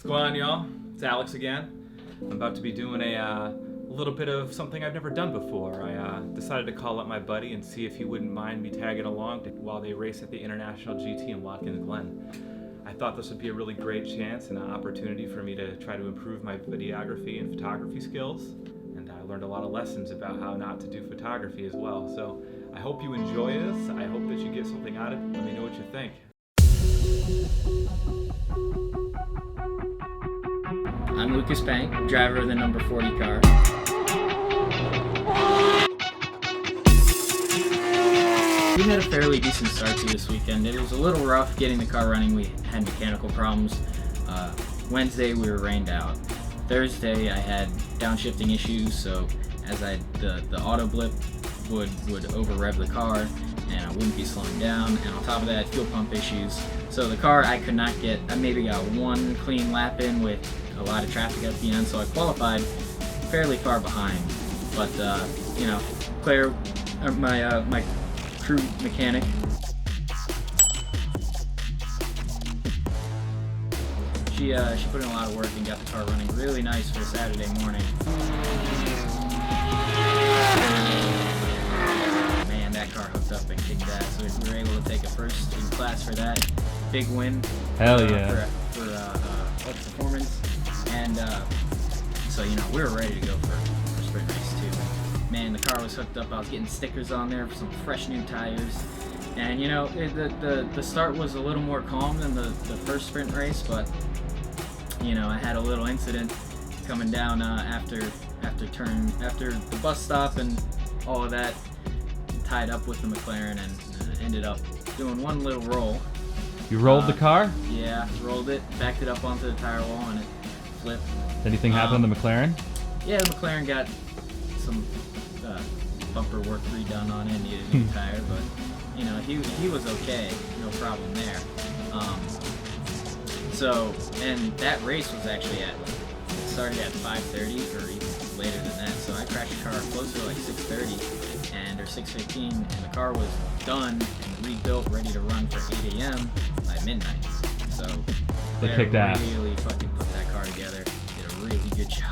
going on, y'all? It's Alex again. I'm about to be doing a little bit of something I've never done before. I decided to call up my buddy and see if he wouldn't mind me tagging along while they race at the International GT in Watkins Glen. I thought this would be a really great chance and an opportunity for me to try to improve my videography and photography skills. And I learned a lot of lessons about how not to do photography as well. So I hope you enjoy this. I hope that you get something out of it. Let me know what you think. I'm Lukas Pank, driver of the number 40 car. We had a fairly decent start to this weekend. It was a little rough getting the car running. We had mechanical problems. Wednesday we were rained out. Thursday I had downshifting issues, so as the auto blip would over rev the car and I wouldn't be slowing down, and on top of that, fuel pump issues. So the car I could not get, I maybe got one clean lap in with a lot of traffic at the end, so I qualified fairly far behind. But you know, Claire, my crew mechanic, she put in a lot of work and got the car running really nice for a Saturday morning. Man, that car hooked up and kicked ass. So we were able to take a first in class for that. Big win. Hell yeah. For performance. And so, you know, we were ready to go for sprint race too. Man, the car was hooked up. I was getting stickers on there for some fresh new tires. And you know, the start was a little more calm than the first sprint race, but you know, I had a little incident coming down after the bus stop and all of that, tied up with the McLaren, and ended up doing one little roll. You rolled the car? Yeah, rolled it, backed it up onto the tire wall, and it flipped. Did anything happen on the McLaren? Yeah, the McLaren got some bumper work redone on it, needed a new tire, but you know, he was okay, no problem there. So, and that race was actually it started at 5:30 or even later than that. So I crashed the car closer to like 6:30 or 6:15, and the car was done and rebuilt, ready to run for 8 a.m. by midnight. So they kicked ass. Really fucking put that car together. Did a really good job.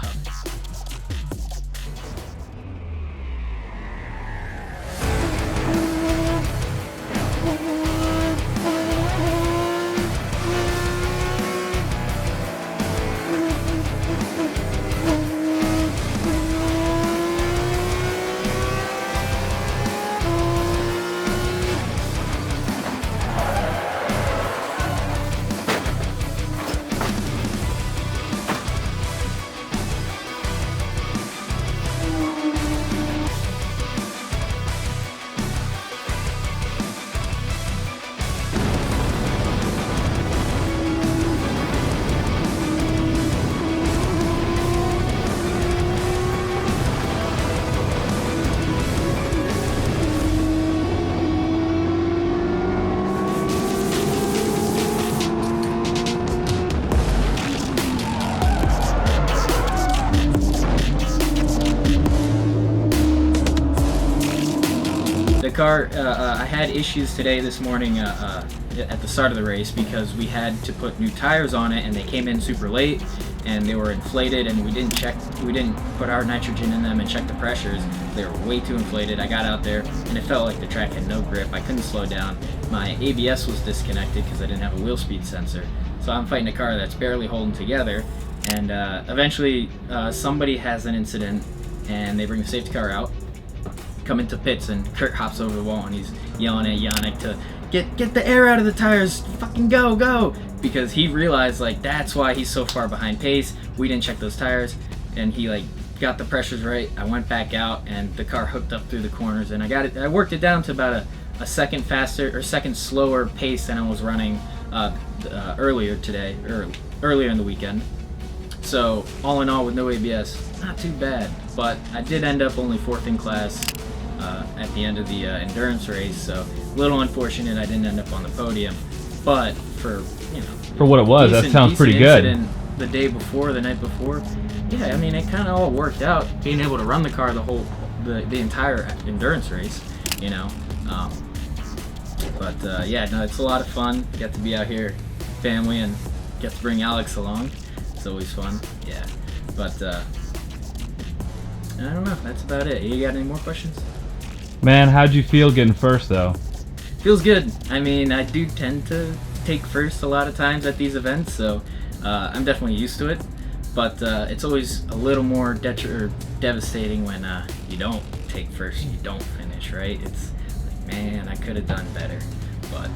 The car, I had issues today this morning at the start of the race because we had to put new tires on it, and they came in super late and they were inflated, and we didn't put our nitrogen in them and check the pressures. They were way too inflated. I got out there and it felt like the track had no grip. I couldn't slow down. My ABS was disconnected because I didn't have a wheel speed sensor. So I'm fighting a car that's barely holding together, and eventually somebody has an incident and they bring the safety car out, come into pits, and Kurt hops over the wall and he's yelling at Yannick to get the air out of the tires, fucking go, because he realized like that's why he's so far behind pace. We didn't check those tires, and he like got the pressures right. I went back out and the car hooked up through the corners, and I worked it down to about a second faster or second slower pace than I was running earlier today, or earlier in the weekend. So all in all, with no ABS, not too bad, but I did end up only 4th in class at the end of the endurance race, so a little unfortunate I didn't end up on the podium. But for, you know, for what it was, that sounds pretty good. The day before, the night before, yeah, I mean, it kind of all worked out. Being able to run the car the entire endurance race, you know. But yeah, no, it's a lot of fun. Get to be out here, family, and get to bring Alex along. That's always fun. Yeah. But I don't know. That's about it. You got any more questions? Man, how'd you feel getting first though? Feels good. I mean, I do tend to take first a lot of times at these events, so I'm definitely used to it. But it's always a little more devastating when you don't take first, you don't finish, right? It's like, man, I could have done better. But,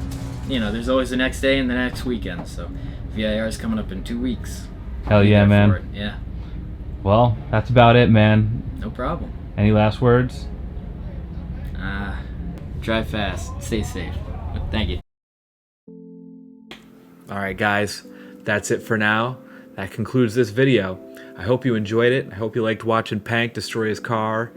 you know, there's always the next day and the next weekend, so VIR is coming up in 2 weeks. Hell yeah, man. Yeah. Well, that's about it, man. No problem. Any last words? Drive fast, stay safe. Thank you. Alright guys, that's it for now. That concludes this video. I hope you enjoyed it. I hope you liked watching Pank destroy his car.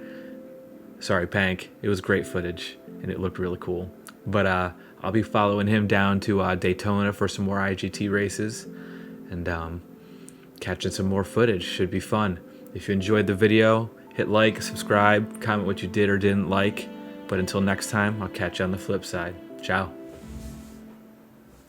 Sorry, Pank. It was great footage, and it looked really cool. But I'll be following him down to Daytona for some more IGT races, and catching some more footage. Should be fun. If you enjoyed the video, hit like, subscribe, comment what you did or didn't like. But until next time, I'll catch you on the flip side. Ciao.